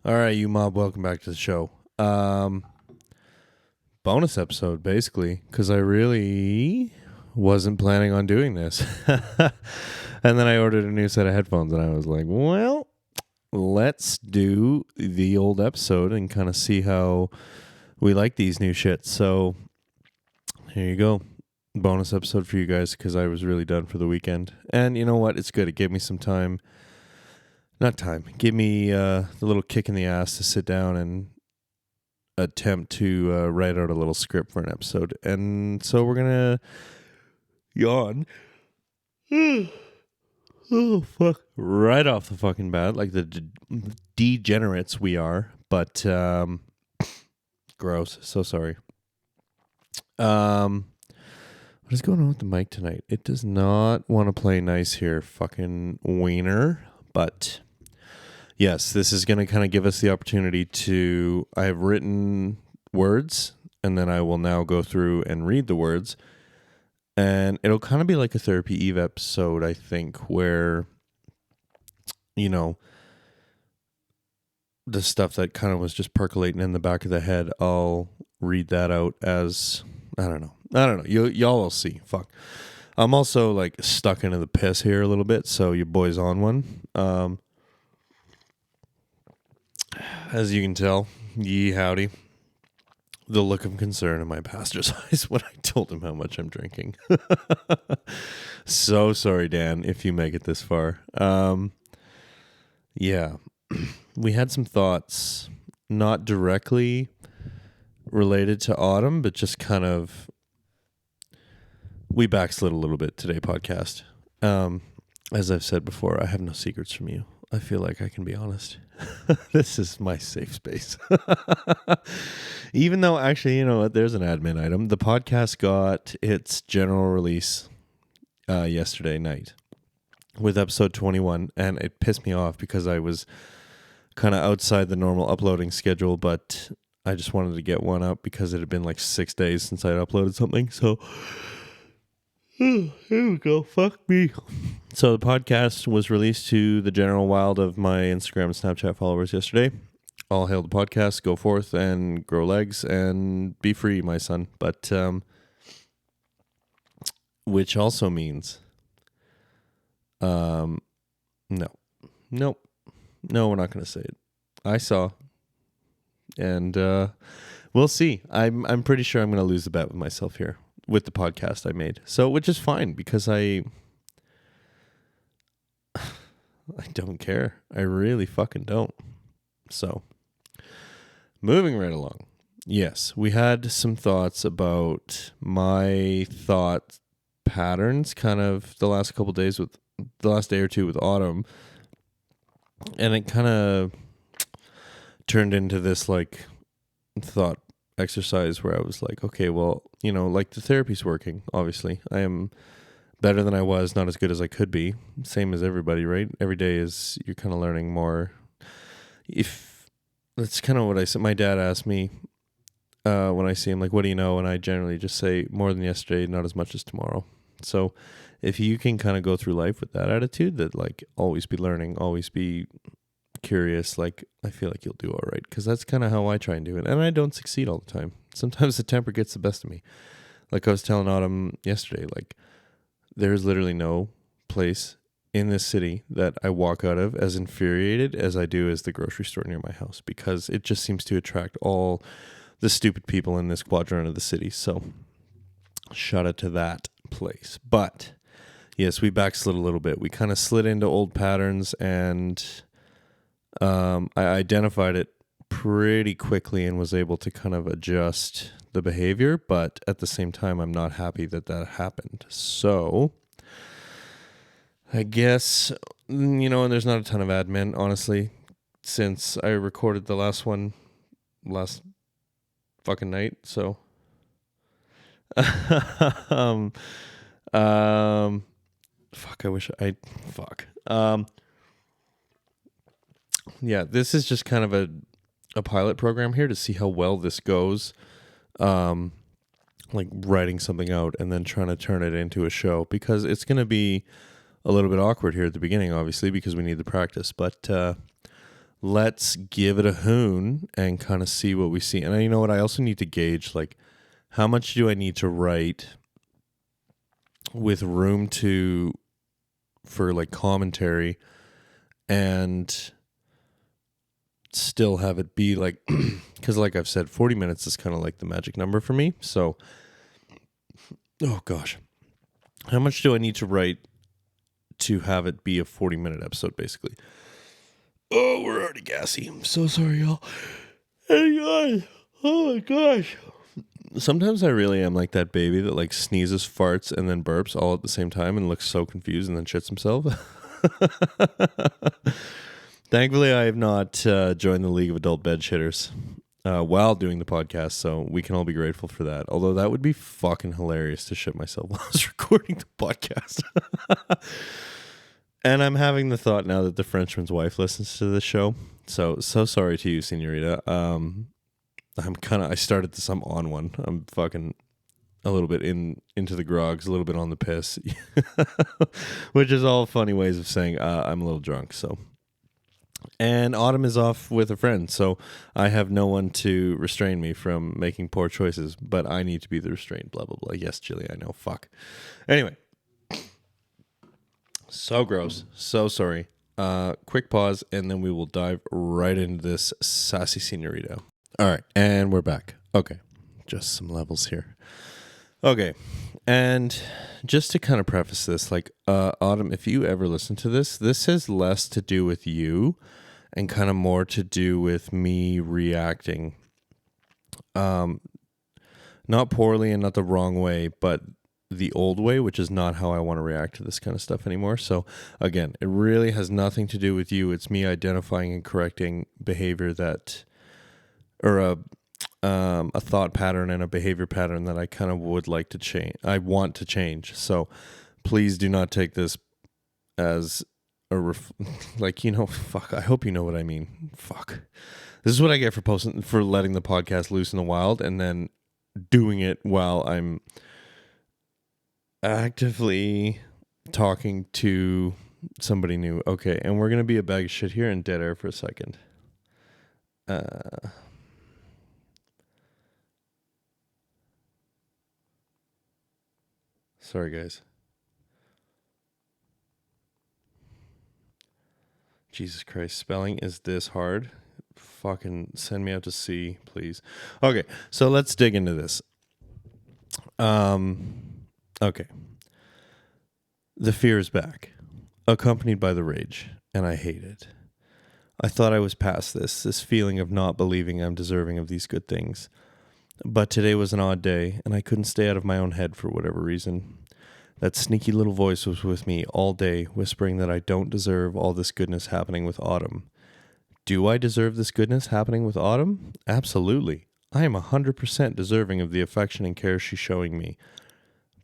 All right, you mob, welcome back to the show. Bonus episode, basically, because I really wasn't planning on doing this. And then I ordered a new set of headphones, and I was like, well, let's do the old episode and kind of see how we like these new shits. So here you go. Bonus episode for you guys, because I was really done for the weekend. And you know what? It's good. It gave me some time. Not time. Give me the little kick in the ass to sit down and attempt to write out a little script for an episode. And so we're going to yawn. Oh, fuck. Right off the fucking bat, like the degenerates we are. But gross. So sorry. What is going on with the mic tonight? It does not want to play nice here, fucking wiener. But yes, this is going to kind of give us the opportunity to... I have written words, and then I will now go through and read the words. And it'll kind of be like a Therapy Eve episode, I think, where, you know, the stuff that kind of was just percolating in the back of the head, I'll read that out as... I don't know. Y'all will see. Fuck. I'm also like stuck into the piss here a little bit, so your boy's on one. As you can tell, yee howdy. The look of concern in my pastor's eyes when I told him how much I'm drinking. So sorry, Dan, if you make it this far. Yeah. We had some thoughts, not directly related to autumn, but just kind of, we backslid a little bit today, podcast. As I've said before, I have no secrets from you. I feel like I can be honest. This is my safe space. Even though, actually, you know what, there's an admin item. The podcast got its general release yesterday night with episode 21, and it pissed me off because I was kind of outside the normal uploading schedule, but I just wanted to get one up because it had been like 6 days since I had uploaded something. So here we go. Fuck me. So the podcast was released to the general wild of my Instagram and Snapchat followers yesterday. All hail the podcast. Go forth and grow legs and be free, my son. But which also means no, we're not going to say it. I saw. And we'll see. I'm pretty sure I'm going to lose the bet with myself here with the podcast I made. So, which is fine because I don't care. I really fucking don't. So, moving right along. Yes, we had some thoughts about my thought patterns kind of the last couple days with the last day or two with autumn. And it kind of turned into this like thought exercise where I was like, okay, well, you know, like the therapy's working, obviously. I am better than I was, not as good as I could be. Same as everybody, right? Every day is you're kind of learning more. If that's kind of what I said. My dad asked me when I see him, like, what do you know? And I generally just say more than yesterday, not as much as tomorrow. So if you can kind of go through life with that attitude that like always be learning, always be curious, like I feel like you'll do all right, because that's kind of how I try and do it, and I don't succeed all the time. Sometimes the temper gets the best of me. Like I was telling Autumn yesterday, like there's literally no place in this city that I walk out of as infuriated as I do as the grocery store near my house, because it just seems to attract all the stupid people in this quadrant of the city. So shout out to that place. But yes, we backslid a little bit. We kind of slid into old patterns, and I identified it pretty quickly and was able to kind of adjust the behavior, but at the same time, I'm not happy that happened. So I guess, you know, and there's not a ton of admin, honestly, since I recorded the last one last fucking night. So, fuck, yeah, this is just kind of a pilot program here to see how well this goes. Like writing something out and then trying to turn it into a show, because it's going to be a little bit awkward here at the beginning, obviously, because we need the practice. But let's give it a hoon and kind of see what we see. And you know what? I also need to gauge, like, how much do I need to write with room for like commentary and still have it be like, because like I've said, 40 minutes is kind of like the magic number for me. So, oh gosh, how much do I need to write to have it be a 40-minute episode, basically? Oh, we're already gassy. I'm so sorry, y'all. Hey, guys. Oh, my gosh. Sometimes I really am like that baby that, like, sneezes, farts, and then burps all at the same time and looks so confused and then shits himself. Thankfully, I have not joined the League of Adult Bed Shitters while doing the podcast, so we can all be grateful for that. Although that would be fucking hilarious to shit myself while I was recording the podcast. And I'm having the thought now that the Frenchman's wife listens to this show. So sorry to you, Senorita. I started this, I'm on one. I'm fucking a little bit into the grogs, a little bit on the piss, which is all funny ways of saying I'm a little drunk. So, and Autumn is off with a friend, so I have no one to restrain me from making poor choices, but I need to be the restraint, blah, blah, blah. Yes, Jilly, I know, fuck. Anyway. So gross. So sorry. Quick pause, and then we will dive right into this sassy senorita. All right, and we're back. Okay, just some levels here. Okay, and just to kind of preface this, like, Autumn, if you ever listen to this has less to do with you and kind of more to do with me reacting. Not poorly and not the wrong way, but the old way, which is not how I want to react to this kind of stuff anymore. So again, it really has nothing to do with you. It's me identifying and correcting behavior or a thought pattern and a behavior pattern that I kind of would like to change. I want to change. So please do not take this as fuck. I hope you know what I mean. Fuck. This is what I get for letting the podcast loose in the wild and then doing it while I'm actively talking to somebody new. Okay, and we're gonna be a bag of shit here in dead air for a second. Sorry, guys. Jesus Christ, spelling is this hard? Fucking send me out to sea, please. Okay, so let's dig into this. Okay. The fear is back, accompanied by the rage, and I hate it. I thought I was past this feeling of not believing I'm deserving of these good things. But today was an odd day, and I couldn't stay out of my own head for whatever reason. That sneaky little voice was with me all day, whispering that I don't deserve all this goodness happening with Autumn. Do I deserve this goodness happening with Autumn? Absolutely. I am 100% deserving of the affection and care she's showing me.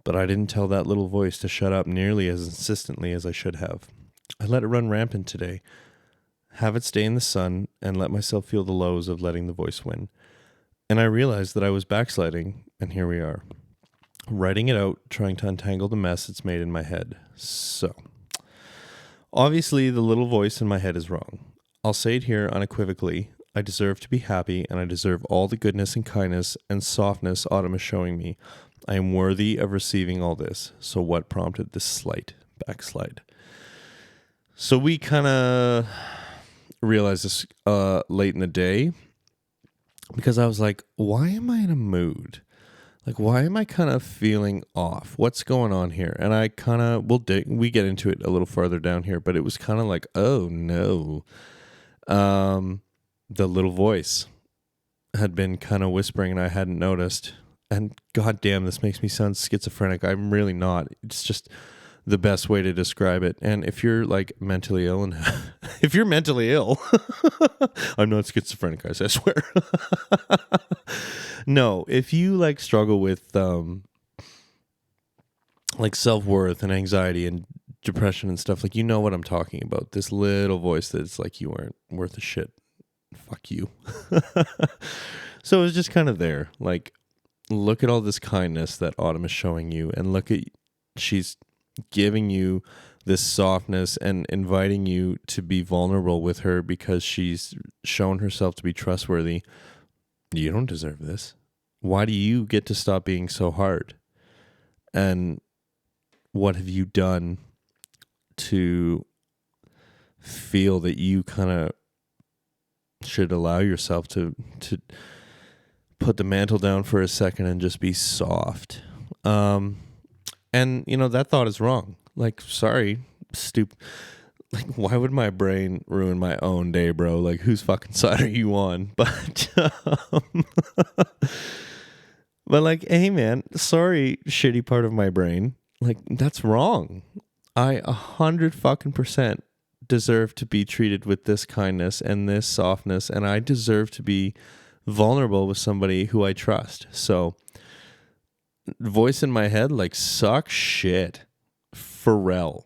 But I didn't tell that little voice to shut up nearly as insistently as I should have. I let it run rampant today, have it stay in the sun, and let myself feel the lows of letting the voice win. And I realized that I was backsliding, and here we are. Writing it out, trying to untangle the mess it's made in my head. So, obviously the little voice in my head is wrong. I'll say it here unequivocally. I deserve to be happy, and I deserve all the goodness and kindness and softness Autumn is showing me. I am worthy of receiving all this. So what prompted this slight backslide? So we kind of realized this late in the day because I was like, why am I in a mood? Like, why am I kind of feeling off? What's going on here? And I kind of, we get into it a little farther down here, but it was kind of like, oh no. The little voice had been kind of whispering and I hadn't noticed. And goddamn, this makes me sound schizophrenic. I'm really not. It's just the best way to describe it. And if you're like mentally ill, and if you're mentally ill, I'm not schizophrenic, guys, I swear. No, if you like struggle with like self-worth and anxiety and depression and stuff, like, you know what I'm talking about. This little voice that's like, you aren't worth a shit. Fuck you. So it was just kind of there, like, look at all this kindness that Autumn is showing you, and look at, she's giving you this softness and inviting you to be vulnerable with her because she's shown herself to be trustworthy. You don't deserve this. Why do you get to stop being so hard? And what have you done to feel that you kind of should allow yourself to put the mantle down for a second and just be soft? And that thought is wrong. Like, sorry, stupid. Like, why would my brain ruin my own day, bro? Like, whose fucking side are you on? But but like, hey man, sorry, shitty part of my brain. Like, that's wrong. I 100% deserve to be treated with this kindness and this softness, and I deserve to be vulnerable with somebody who I trust. So, voice in my head, like, suck shit, Pharrell.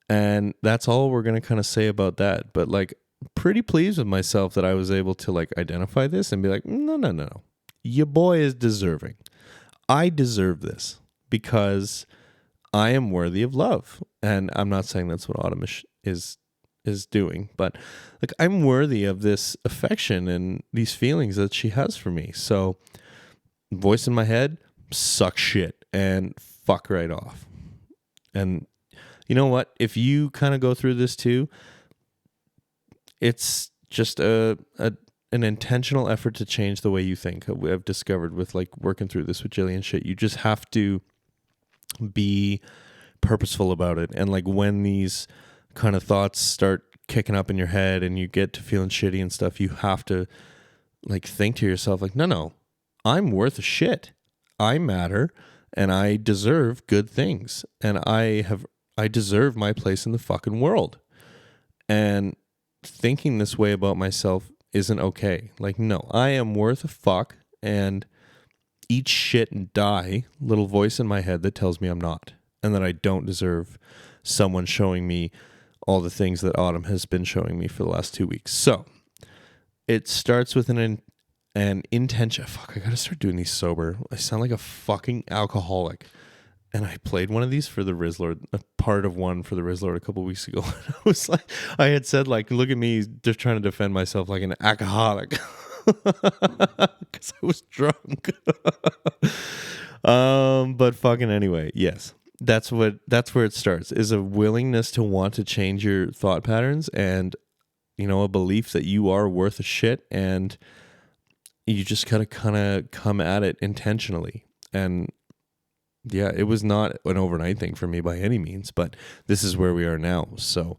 And that's all we're gonna kind of say about that. But like, pretty pleased with myself that I was able to like identify this and be like, no, your boy is deserving. I deserve this because I am worthy of love. And I'm not saying that's what Autumn is doing, but like, I'm worthy of this affection and these feelings that she has for me. So, voice in my head, suck shit and fuck right off. And you know what? If you kind of go through this too, it's just an intentional effort to change the way you think. I've discovered with like working through this with Jillian shit, you just have to be purposeful about it. And like, when these kind of thoughts start kicking up in your head and you get to feeling shitty and stuff, you have to like think to yourself like, no, I'm worth a shit. I matter and I deserve good things. And I deserve my place in the fucking world. And thinking this way about myself isn't okay. Like, no, I am worth a fuck, and eat shit and die, little voice in my head that tells me I'm not, and that I don't deserve someone showing me all the things that Autumn has been showing me for the last 2 weeks. So it starts with an intention. Fuck, I gotta start doing these sober. I sound like a fucking alcoholic. And I played one of these for the Rizzlord, a part of one for the Rizzlord a couple weeks ago. I was like, I had said like, look at me just trying to defend myself like an alcoholic because I was drunk. But fucking anyway, yes, that's where it starts, is a willingness to want to change your thought patterns and, a belief that you are worth a shit, and you just gotta kind of come at it intentionally. And yeah, it was not an overnight thing for me by any means, but this is where we are now. So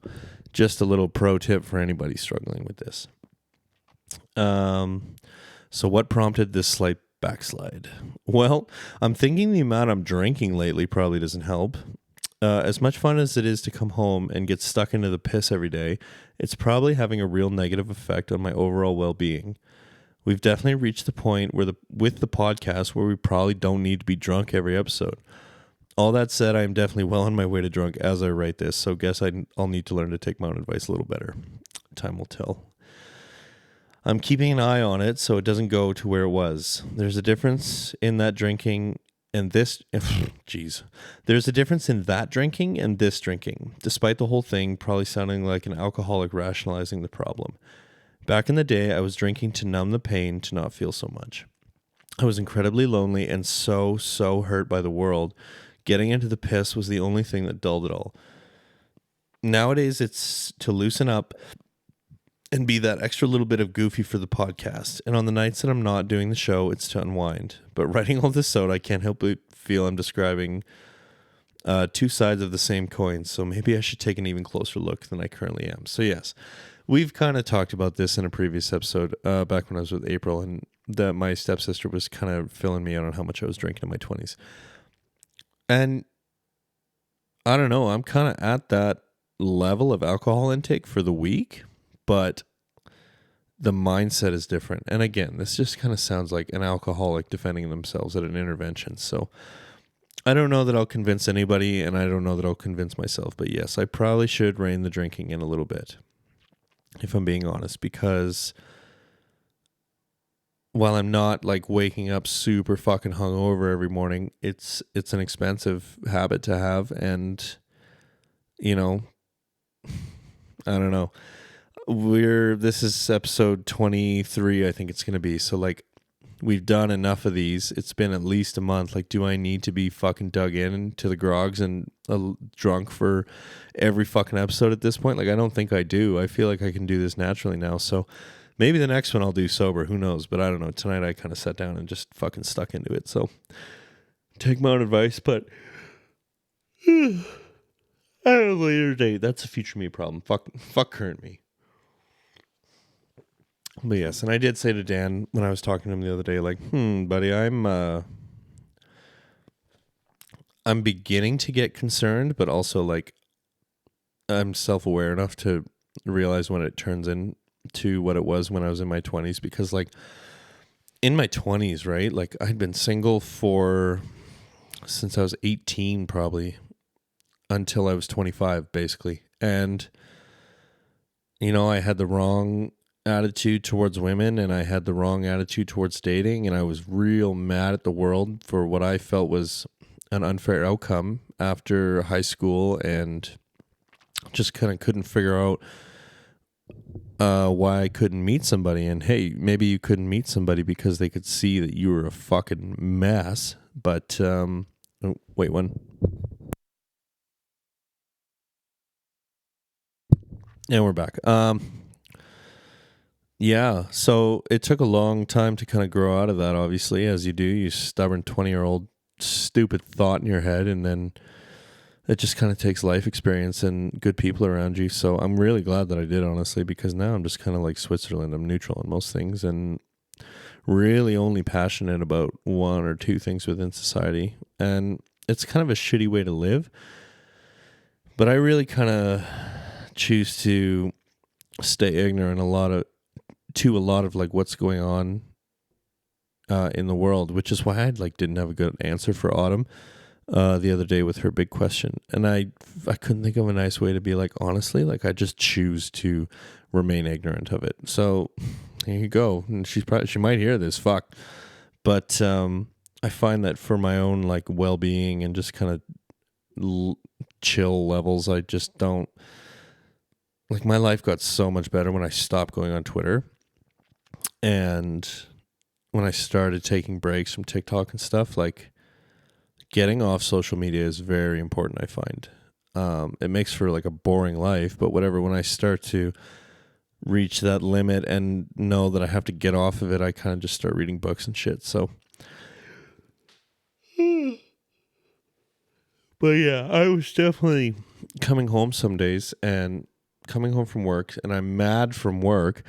just a little pro tip for anybody struggling with this. So what prompted this slight backslide? Well, I'm thinking the amount I'm drinking lately probably doesn't help. As much fun as it is to come home and get stuck into the piss every day, it's probably having a real negative effect on my overall well-being. We've definitely reached the point with the podcast where we probably don't need to be drunk every episode. All that said, I am definitely well on my way to drunk as I write this, so guess I'll need to learn to take my own advice a little better. Time will tell. I'm keeping an eye on it so it doesn't go to where it was. There's a difference in that drinking and this... Jeez. There's a difference in that drinking and this drinking, despite the whole thing probably sounding like an alcoholic rationalizing the problem. Back in the day, I was drinking to numb the pain, to not feel so much. I was incredibly lonely and so hurt by the world. Getting into the piss was the only thing that dulled it all. Nowadays, it's to loosen up and be that extra little bit of goofy for the podcast. And on the nights that I'm not doing the show, it's to unwind. But writing all this out, I can't help but feel I'm describing two sides of the same coin. So maybe I should take an even closer look than I currently am. So yes. We've kind of talked about this in a previous episode back when I was with April, and that my stepsister was kind of filling me out on how much I was drinking in my 20s. And I don't know, I'm kind of at that level of alcohol intake for the week, but the mindset is different. And again, this just kind of sounds like an alcoholic defending themselves at an intervention. So I don't know that I'll convince anybody, and I don't know that I'll convince myself. But yes, I probably should rein the drinking in a little bit, if I'm being honest, because while I'm not like waking up super fucking hungover every morning, it's an expensive habit to have. And, you know, I don't know. This is episode 23, I think it's going to be. So like, we've done enough of these. It's been at least a month. Like, do I need to be fucking dug into the grogs and drunk for every fucking episode at this point? Like, I don't think I do. I feel like I can do this naturally now. So maybe the next one I'll do sober. Who knows? But I don't know. Tonight I kind of sat down and just fucking stuck into it. So take my own advice, but at a later date, that's a future me problem. Fuck current me. But yes, and I did say to Dan when I was talking to him the other day, like, buddy, I'm beginning to get concerned, but also like I'm self-aware enough to realize when it turns into what it was when I was in my 20s, because like in my 20s, right? Like I'd been single since I was 18 probably until I was 25 basically. And you know, I had the wrong attitude towards women and I had the wrong attitude towards dating, and I was real mad at the world for what I felt was an unfair outcome after high school, and just kind of couldn't figure out why I couldn't meet somebody. And hey, maybe you couldn't meet somebody because they could see that you were a fucking mess. But wait, one. And we're back. Yeah, so it took a long time to kind of grow out of that, obviously, as you do. You stubborn 20-year-old stupid thought in your head, and then it just kind of takes life experience and good people around you. So I'm really glad that I did, honestly, because now I'm just kind of like Switzerland. I'm neutral on most things and really only passionate about one or two things within society. And it's kind of a shitty way to live, but I really kind of choose to stay ignorant to a lot of like what's going on in the world, which is why I didn't have a good answer for Autumn the other day with her big question, and I couldn't think of a nice way to be like, honestly, like I just choose to remain ignorant of it. So here you go, and she might hear this, but I find that for my own like well-being and just kind of chill levels, I just don't like, my life got so much better when I stopped going on Twitter. And when I started taking breaks from TikTok and stuff, like getting off social media is very important, I find. It makes for like a boring life, but whatever, when I start to reach that limit and know that I have to get off of it, I kind of just start reading books and shit. So, but yeah, I was definitely coming home some days and coming home from work, and I'm mad from work.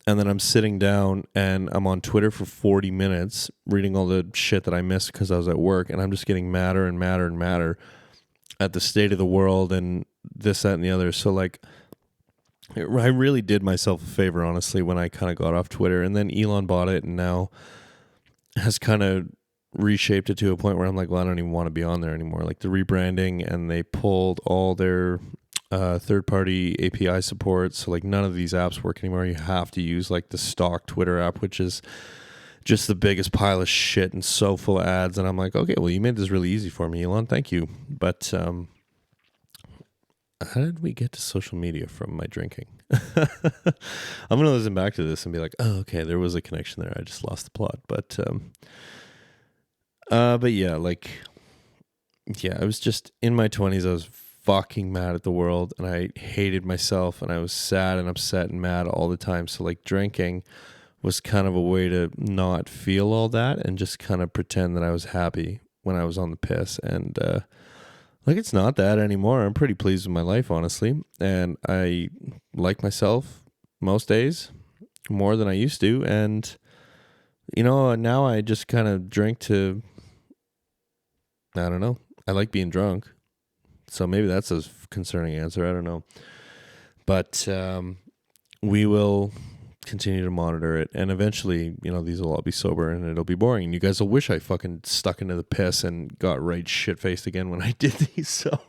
And then I'm sitting down and I'm on Twitter for 40 minutes reading all the shit that I missed because I was at work. And I'm just getting madder and madder and madder at the state of the world and this, that, and the other. So like, I really did myself a favor, honestly, when I kind of got off Twitter. And then Elon bought it and now has kind of reshaped it to a point where I'm like, well, I don't even want to be on there anymore. Like the rebranding, and they pulled all their third-party API support, so like none of these apps work anymore. You have to use like the stock Twitter app, which is just the biggest pile of shit and so full of ads. And I'm like, okay, well, you made this really easy for me, Elon. Thank you. But how did we get to social media from my drinking? I'm gonna listen back to this and be like, oh, okay, there was a connection there. I just lost the plot. But yeah, like, yeah, I was just in my 20s. I was fucking mad at the world, and I hated myself, and I was sad and upset and mad all the time. So like drinking was kind of a way to not feel all that and just kind of pretend that I was happy when I was on the piss. And like, it's not that anymore. I'm pretty pleased with my life, honestly, and I like myself most days more than I used to. And you know, now I just kind of drink to, I don't know, I like being drunk. So maybe that's a concerning answer. I don't know. But we will continue to monitor it. And eventually, you know, these will all be sober and it'll be boring. And you guys will wish I fucking stuck into the piss and got right shit-faced again when I did these. So,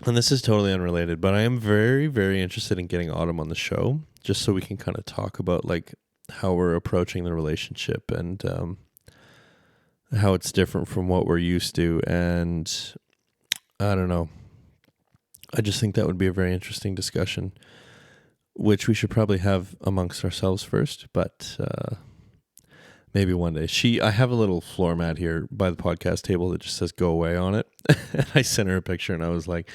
and this is totally unrelated, but I am very, very interested in getting Autumn on the show, just so we can kind of talk about like how we're approaching the relationship and how it's different from what we're used to. And I don't know. I just think that would be a very interesting discussion, which we should probably have amongst ourselves first, but maybe one day. I have a little floor mat here by the podcast table that just says "go away" on it. And I sent her a picture and I was like,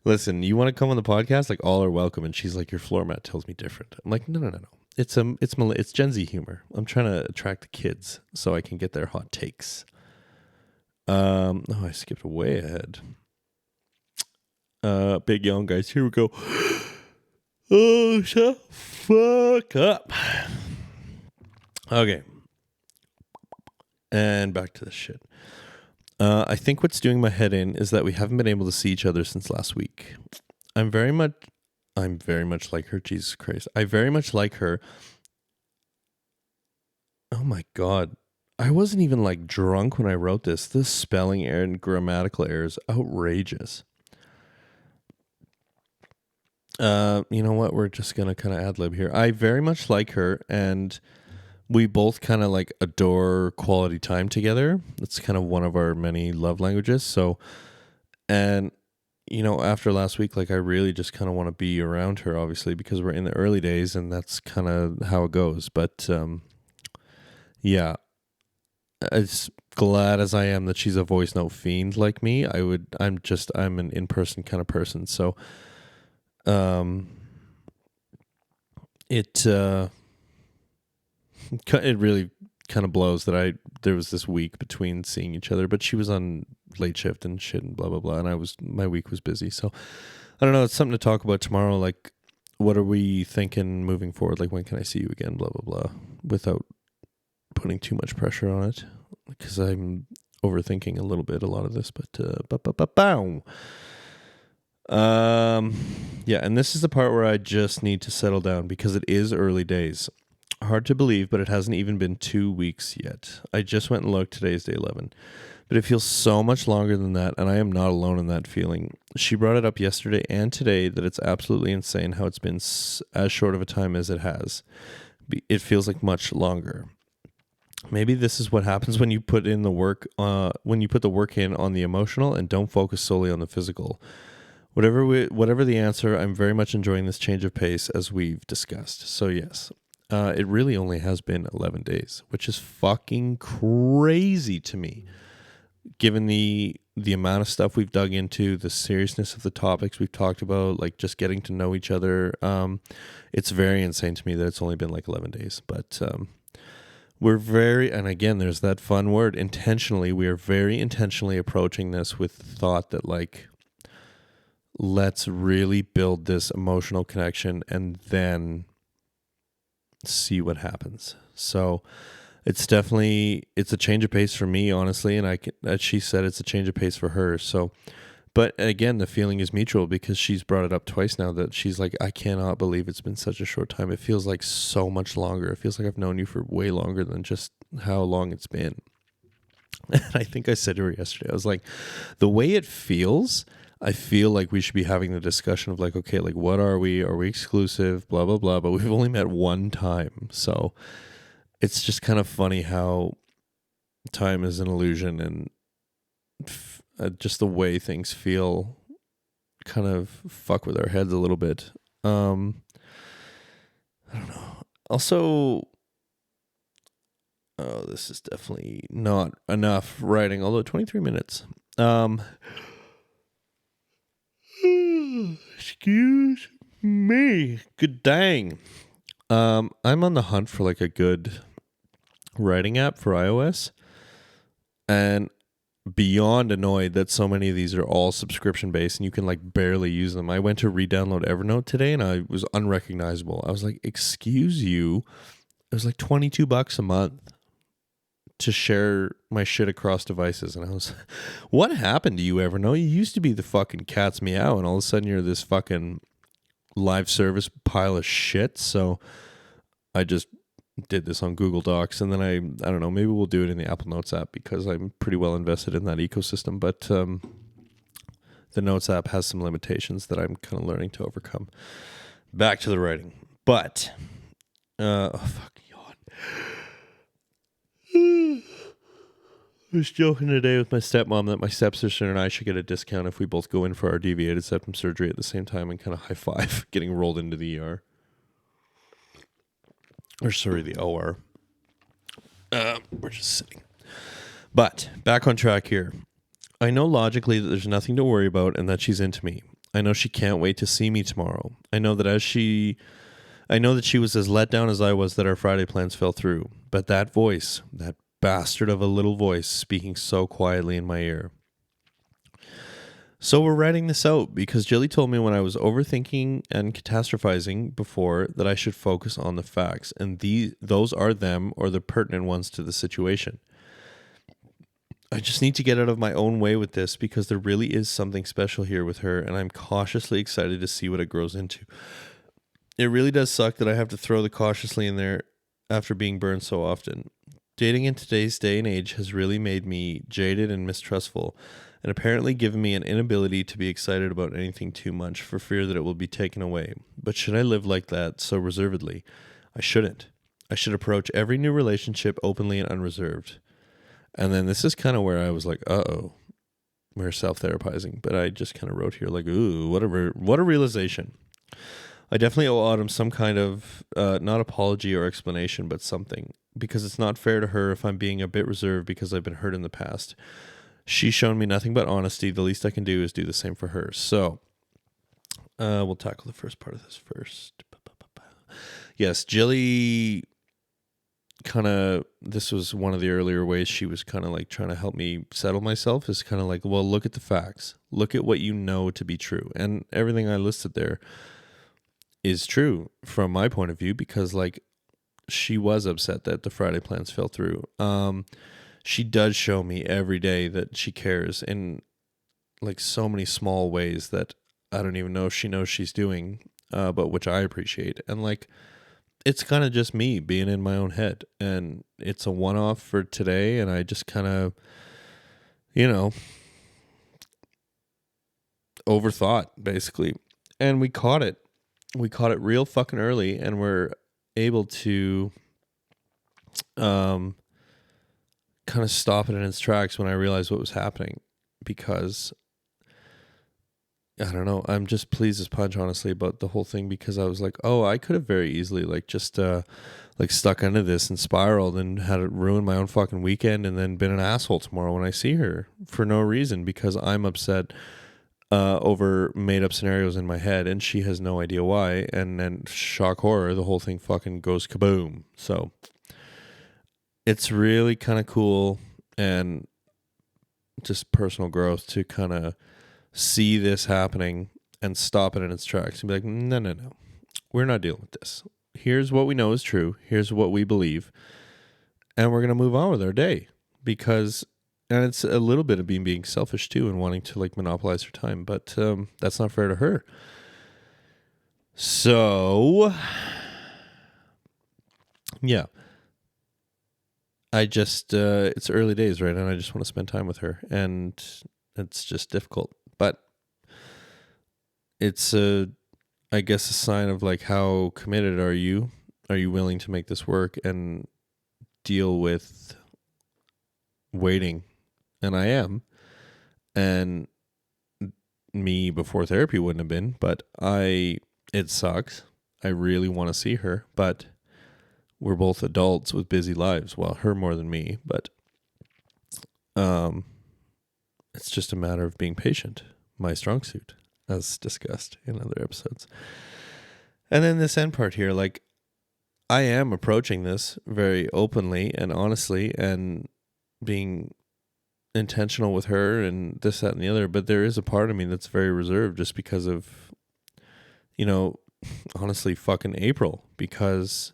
listen, you want to come on the podcast? Like, all are welcome. And she's like, your floor mat tells me different. I'm like, no. It's Gen Z humor. I'm trying to attract the kids so I can get their hot takes. I skipped way ahead. Big young guys, here we go. Oh, shut the fuck up. Okay. And back to the shit. I think what's doing my head in is that we haven't been able to see each other since last week. I'm very much like her. Jesus Christ. I very much like her. Oh my God. I wasn't even like drunk when I wrote this. This spelling error and grammatical error is outrageous. You know what? We're just going to kind of ad-lib here. I very much like her, and we both kind of like adore quality time together. That's kind of one of our many love languages. So, and you know, after last week, like I really just kind of want to be around her, obviously, because we're in the early days and that's kind of how it goes. But, yeah, as glad as I am that she's a voice note fiend like me, I'm an in-person kind of person. So, it really kind of blows that there was this week between seeing each other, but she was on late shift and shit and blah, blah, blah. And my week was busy. So I don't know. It's something to talk about tomorrow. Like, what are we thinking moving forward? Like, when can I see you again? Blah, blah, blah, without putting too much pressure on it, because I'm overthinking a lot of this, but, yeah. And this is the part where I just need to settle down because it is early days. Hard to believe, but it hasn't even been 2 weeks yet. I just went and looked. Today's day 11. But it feels so much longer than that, and I am not alone in that feeling. She brought it up yesterday and today that it's absolutely insane how it's been as short of a time as it has. It feels like much longer. Maybe this is what happens when you put in the work, when you put the work in on the emotional and don't focus solely on the physical. Whatever the answer, I'm very much enjoying this change of pace as we've discussed. So yes. It really only has been 11 days, which is fucking crazy to me, given the amount of stuff we've dug into, the seriousness of the topics we've talked about, like just getting to know each other. It's very insane to me that it's only been like 11 days, but and again, there's that fun word, intentionally. We are very intentionally approaching this with the thought that like, let's really build this emotional connection and then see what happens. So it's a change of pace for me, honestly, and as she said, it's a change of pace for her. So, but again, the feeling is mutual because she's brought it up twice now that she's like, I cannot believe it's been such a short time. It feels like so much longer. It feels like I've known you for way longer than just how long it's been. And I think I said to her yesterday, I was like, the way it feels, I feel like we should be having the discussion of like, okay, like what are we? Are we exclusive? Blah, blah, blah. But we've only met one time. So it's just kind of funny how time is an illusion and just the way things feel kind of fuck with our heads a little bit. I don't know. Also, this is definitely not enough writing, although 23 minutes. Excuse me. Good dang. I'm on the hunt for like a good writing app for iOS, and beyond annoyed that so many of these are all subscription based and you can like barely use them. I went to re-download Evernote today and I was unrecognizable. I was like, excuse you. It was like $22 a month to share my shit across devices. And I was, what happened to you, Evernote? You used to be the fucking cat's meow, and all of a sudden you're this fucking live service pile of shit. So I just did this on Google Docs, and then I don't know, maybe we'll do it in the Apple Notes app because I'm pretty well invested in that ecosystem. But the Notes app has some limitations that I'm kind of learning to overcome. Back to the writing. But, fuck, yawn. I was joking today with my stepmom that my stepsister and I should get a discount if we both go in for our deviated septum surgery at the same time and kind of high five getting rolled into the ER. Or sorry, the OR. We're just sitting. But back on track here. I know logically that there's nothing to worry about and that she's into me. I know she can't wait to see me tomorrow. I know that she was as let down as I was that our Friday plans fell through. But that voice, that bastard of a little voice speaking so quietly in my ear. So we're writing this out because Jilly told me when I was overthinking and catastrophizing before that I should focus on the facts, and those are them or the pertinent ones to the situation. I just need to get out of my own way with this because there really is something special here with her, and I'm cautiously excited to see what it grows into. It really does suck that I have to throw the cautiously in there after being burned so often. Dating in today's day and age has really made me jaded and mistrustful, and apparently given me an inability to be excited about anything too much for fear that it will be taken away. But should I live like that so reservedly? I shouldn't. I should approach every new relationship openly and unreserved. And then this is kind of where I was like, uh-oh, we're self-therapizing. But I just kind of wrote here like, ooh, what a realization. I definitely owe Autumn some kind of, not apology or explanation, but something. Because it's not fair to her if I'm being a bit reserved because I've been hurt in the past. She's shown me nothing but honesty. The least I can do is do the same for her. So, we'll tackle the first part of this first. Yes, Jilly this was one of the earlier ways she was kind of like trying to help me settle myself, is kind of like, well, look at the facts. Look at what you know to be true. And everything I listed there is true from my point of view because, like, she was upset that the Friday plans fell through. She does show me every day that she cares in like so many small ways that I don't even know if she knows she's doing, but which I appreciate. And like, it's kind of just me being in my own head, and it's a one-off for today. And I just kind of, overthought basically, and we caught it real fucking early, and we're able to kind of stop it in its tracks when I realized what was happening, because I don't know, I'm just pleased as punch honestly about the whole thing, because I was like, oh, I could have very easily just stuck under this and spiraled and had it ruin my own fucking weekend and then been an asshole tomorrow when I see her for no reason because I'm upset over made up scenarios in my head, and she has no idea why, and then shock horror, the whole thing fucking goes kaboom. So it's really kind of cool and just personal growth to kind of see this happening and stop it in its tracks and be like, no, we're not dealing with this. Here's what we know is true. Here's what we believe. And we're going to move on with our day, because, and it's a little bit of being selfish too and wanting to like monopolize her time, but that's not fair to her. So, yeah. I just, it's early days, right? And I just want to spend time with her, and it's just difficult. But it's I guess a sign of like, how committed are you? Are you willing to make this work and deal with waiting? And I am. And me before therapy wouldn't have been, but it sucks. I really want to see her, but we're both adults with busy lives. Well, her more than me, but it's just a matter of being patient. My strong suit, as discussed in other episodes. And then this end part here, like, I am approaching this very openly and honestly and being intentional with her and this, that, and the other, but there is a part of me that's very reserved just because of, honestly, fucking April, because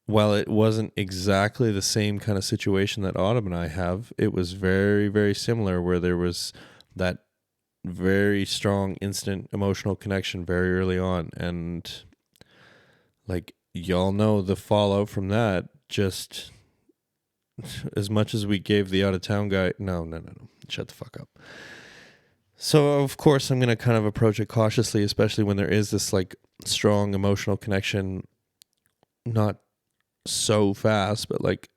while it wasn't exactly the same kind of situation that Autumn and I have, it was very, very similar, where there was that very strong instant emotional connection very early on. And like, y'all know the fallout from that, just as much as we gave the out of town guy, no, shut the fuck up. So of course I'm going to kind of approach it cautiously, especially when there is this like strong emotional connection, not so fast, but like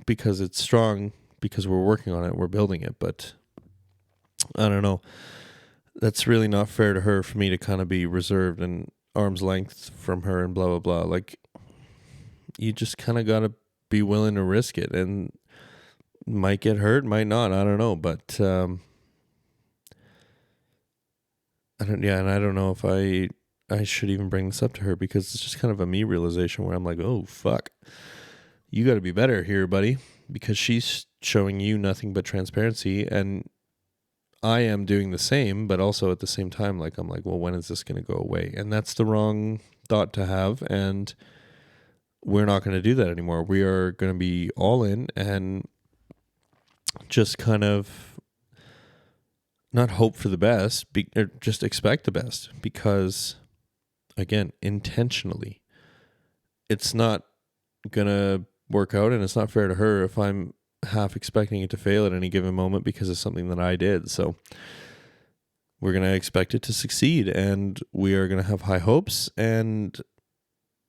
because it's strong, because we're working on it, we're building it. But I don't know. That's really not fair to her for me to kind of be reserved and arm's length from her and blah, blah, blah. Like, you just kind of got to be willing to risk it, and might get hurt, might not. I don't know. But, and I don't know if I should even bring this up to her, because it's just kind of a me realization where I'm like, oh, fuck. You got to be better here, buddy, because she's showing you nothing but transparency, and I am doing the same, but also at the same time, like, I'm like, well, when is this going to go away? And that's the wrong thought to have, and we're not going to do that anymore. We are going to be all in and just kind of not hope for the best, or just expect the best, because, again, intentionally, it's not going to work out, and it's not fair to her if I'm half expecting it to fail at any given moment because of something that I did. So we're going to expect it to succeed, and we are going to have high hopes, and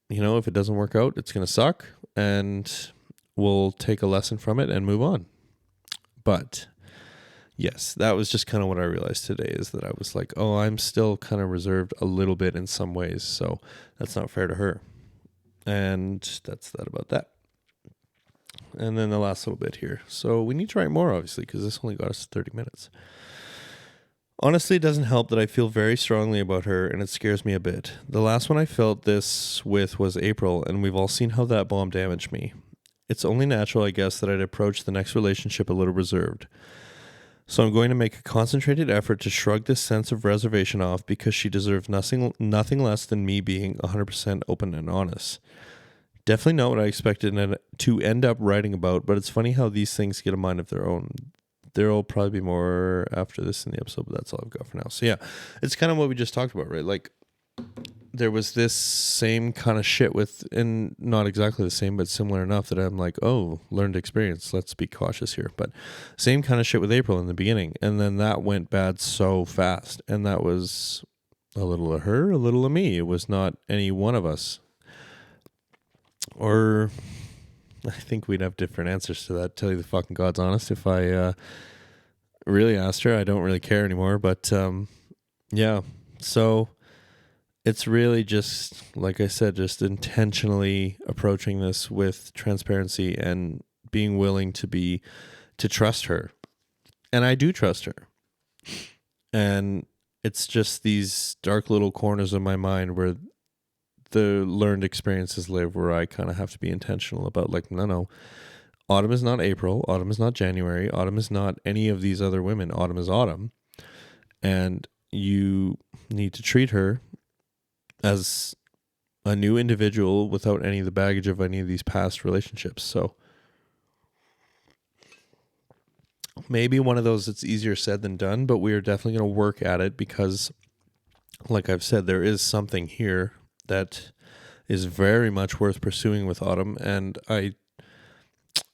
if it doesn't work out, it's going to suck, and we'll take a lesson from it and move on. But yes, that was just kind of what I realized today, is that I was like, oh, I'm still kind of reserved a little bit in some ways, so that's not fair to her. And that's that about that. And then the last little bit here. So we need to write more, obviously, because this only got us 30 minutes. Honestly, it doesn't help that I feel very strongly about her, and it scares me a bit. The last one I felt this with was April, and we've all seen how that bomb damaged me. It's only natural, I guess, that I'd approach the next relationship a little reserved. So I'm going to make a concentrated effort to shrug this sense of reservation off, because she deserves nothing less than me being 100% open and honest. Definitely not what I expected to end up writing about, but it's funny how these things get a mind of their own. There will probably be more after this in the episode, but that's all I've got for now. So yeah, it's kind of what we just talked about, right? Like, there was this same kind of shit and not exactly the same, but similar enough that I'm like, oh, learned experience. Let's be cautious here. But same kind of shit with April in the beginning. And then that went bad so fast. And that was a little of her, a little of me. It was not any one of us. Or I think we'd have different answers to that. Tell you the fucking God's honest. If I really asked her, I don't really care anymore. But yeah, so it's really just, like I said, just intentionally approaching this with transparency and being willing to trust her. And I do trust her. And it's just these dark little corners of my mind where the learned experiences live, where I kind of have to be intentional about, like, no, Autumn is not April, Autumn is not January, Autumn is not any of these other women. Autumn is Autumn, and you need to treat her as a new individual without any of the baggage of any of these past relationships. So maybe one of those that's easier said than done, but we are definitely going to work at it, because, like I've said, there is something here that is very much worth pursuing with Autumn, and I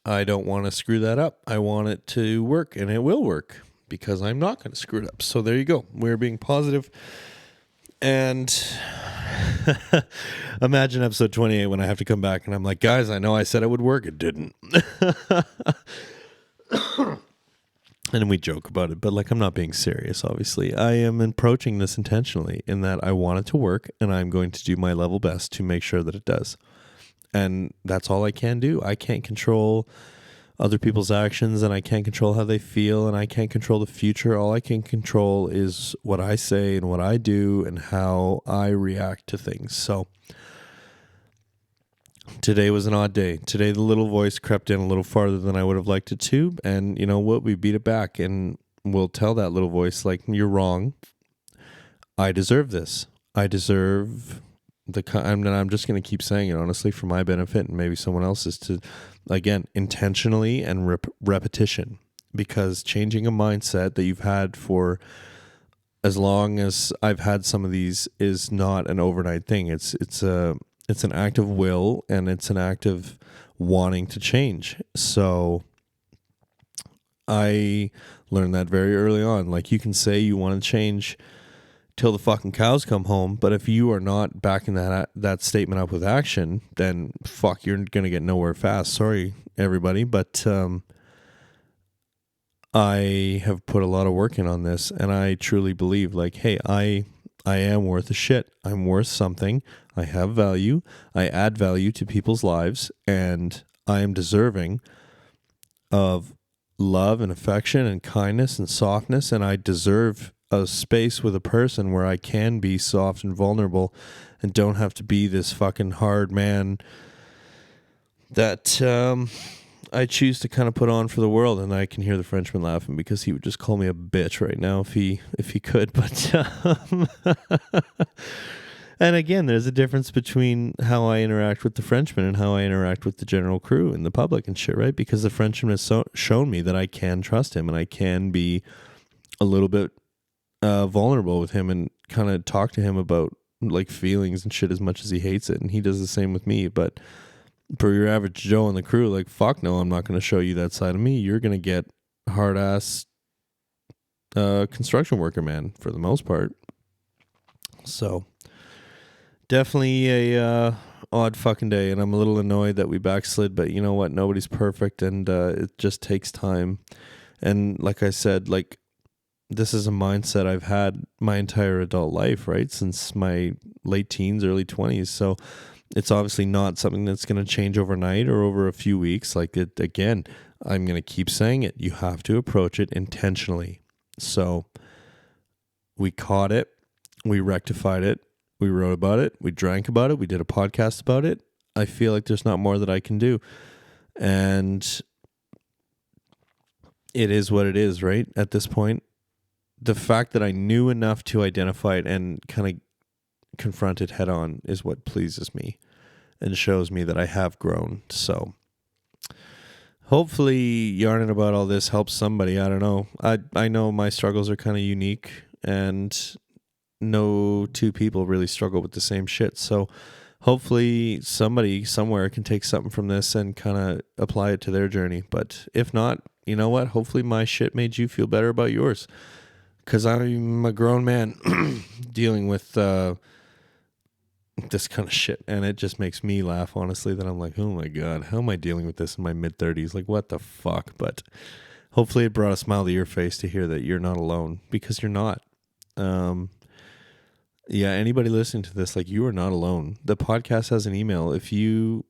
don't want to screw that up. I want it to work, and it will work, because I'm not going to screw it up. So there you go. We're being positive. And imagine episode 28 when I have to come back and I'm like, guys, I know I said it would work. It didn't. And we joke about it, but like, I'm not being serious, obviously. I am approaching this intentionally, in that I want it to work, and I'm going to do my level best to make sure that it does. And that's all I can do. I can't control other people's actions, and I can't control how they feel, and I can't control the future. All I can control is what I say and what I do and how I react to things. So today was an odd day. Today, the little voice crept in a little farther than I would have liked it to. And you know what? We beat it back, and we'll tell that little voice, like, you're wrong. I deserve this. I deserve I'm just going to keep saying it, honestly, for my benefit and maybe someone else's, to, again, intentionally and repetition, because changing a mindset that you've had for as long as I've had some of these is not an overnight thing. It's an act of will, and it's an act of wanting to change. So I learned that very early on. Like, you can say you want to change till the fucking cows come home. But if you are not backing that statement up with action, then fuck, you're gonna get nowhere fast. Sorry, everybody, but I have put a lot of work in on this, and I truly believe, like, hey, I am worth a shit. I'm worth something. I have value. I add value to people's lives, and I am deserving of love and affection and kindness and softness, and I deserve a space with a person where I can be soft and vulnerable and don't have to be this fucking hard man that I choose to kind of put on for the world. And I can hear the Frenchman laughing because he would just call me a bitch right now if he could. But and again, there's a difference between how I interact with the Frenchman and how I interact with the general crew and the public and shit, right? Because the Frenchman has shown me that I can trust him and I can be a little bit vulnerable with him and kind of talk to him about like feelings and shit as much as he hates it. And he does the same with me. But for your average Joe on the crew, like, fuck no, I'm not going to show you that side of me. You're going to get hard ass construction worker man for the most part. So definitely a odd fucking day, and I'm a little annoyed that we backslid, but you know what? Nobody's perfect, and it just takes time. And like I said, like, this is a mindset I've had my entire adult life, right? Since my late teens, early 20s. So it's obviously not something that's going to change overnight or over a few weeks. Like, it, again, I'm going to keep saying it. You have to approach it intentionally. So we caught it. We rectified it. We wrote about it. We drank about it. We did a podcast about it. I feel like there's not more that I can do. And it is what it is, right? At this point, the fact that I knew enough to identify it and kind of confront it head on is what pleases me and shows me that I have grown. So hopefully yarning about all this helps somebody. I don't know. I know my struggles are kind of unique, and no two people really struggle with the same shit. So hopefully somebody somewhere can take something from this and kind of apply it to their journey. But if not, you know what? Hopefully my shit made you feel better about yours. Because I'm a grown man dealing with this kind of shit, and it just makes me laugh, honestly, that I'm like, oh my God, how am I dealing with this in my mid-30s? Like, what the fuck? But hopefully it brought a smile to your face to hear that you're not alone, because you're not. Yeah, anybody listening to this, like, you are not alone. The podcast has an email. If you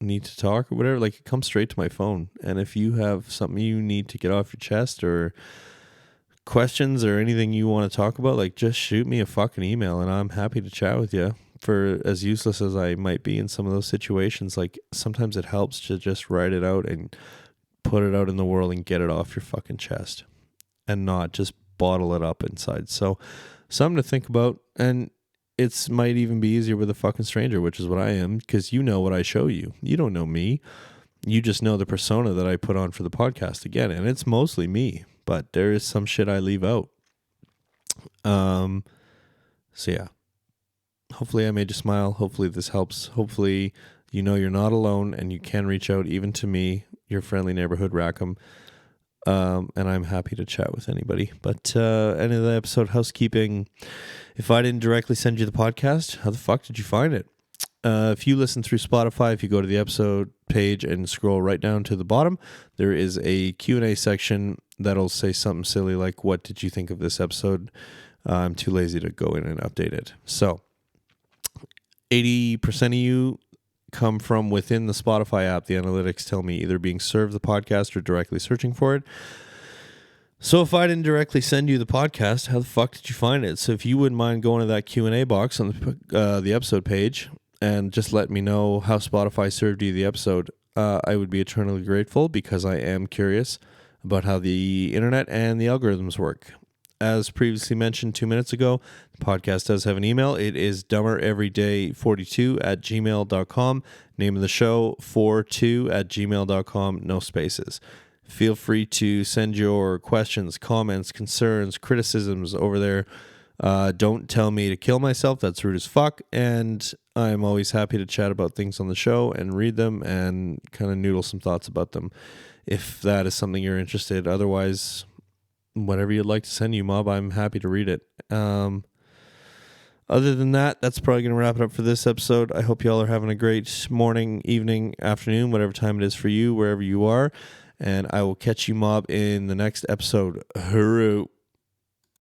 need to talk or whatever, like, it comes straight to my phone. And if you have something you need to get off your chest or questions or anything you want to talk about, like, just shoot me a fucking email and I'm happy to chat with you. For as useless as I might be in some of those situations, like, sometimes it helps to just write it out and put it out in the world and get it off your fucking chest and not just bottle it up inside. So something to think about, and it's might even be easier with a fucking stranger, which is what I am, because you know what I show you. You don't know me. You just know the persona that I put on for the podcast again, and it's mostly me, but there is some shit I leave out. So yeah. Hopefully I made you smile. Hopefully this helps. Hopefully you know you're not alone and you can reach out even to me, your friendly neighborhood Rackham. And I'm happy to chat with anybody. But end of the episode, housekeeping. If I didn't directly send you the podcast, how the fuck did you find it? If you listen through Spotify, if you go to the episode page and scroll right down to the bottom, there is a Q&A section that'll say something silly like, what did you think of this episode? I'm too lazy to go in and update it. So 80% of you come from within the Spotify app. The analytics tell me either being served the podcast or directly searching for it. So if I didn't directly send you the podcast, how the fuck did you find it? So if you wouldn't mind going to that Q&A box on the episode page and just let me know how Spotify served you the episode, I would be eternally grateful, because I am curious about how the internet and the algorithms work. As previously mentioned 2 minutes ago, the podcast does have an email. It is dumbereveryday42@gmail.com. Name of the show, 42@gmail.com, no spaces. Feel free to send your questions, comments, concerns, criticisms over there. Don't tell me to kill myself. That's rude as fuck. And I'm always happy to chat about things on the show and read them and kind of noodle some thoughts about them, if that is something you're interested. Otherwise, whatever you'd like to send you, Mob, I'm happy to read it. Other than that, that's probably going to wrap it up for this episode. I hope y'all are having a great morning, evening, afternoon, whatever time it is for you, wherever you are. And I will catch you, mob, in the next episode. Hooroo.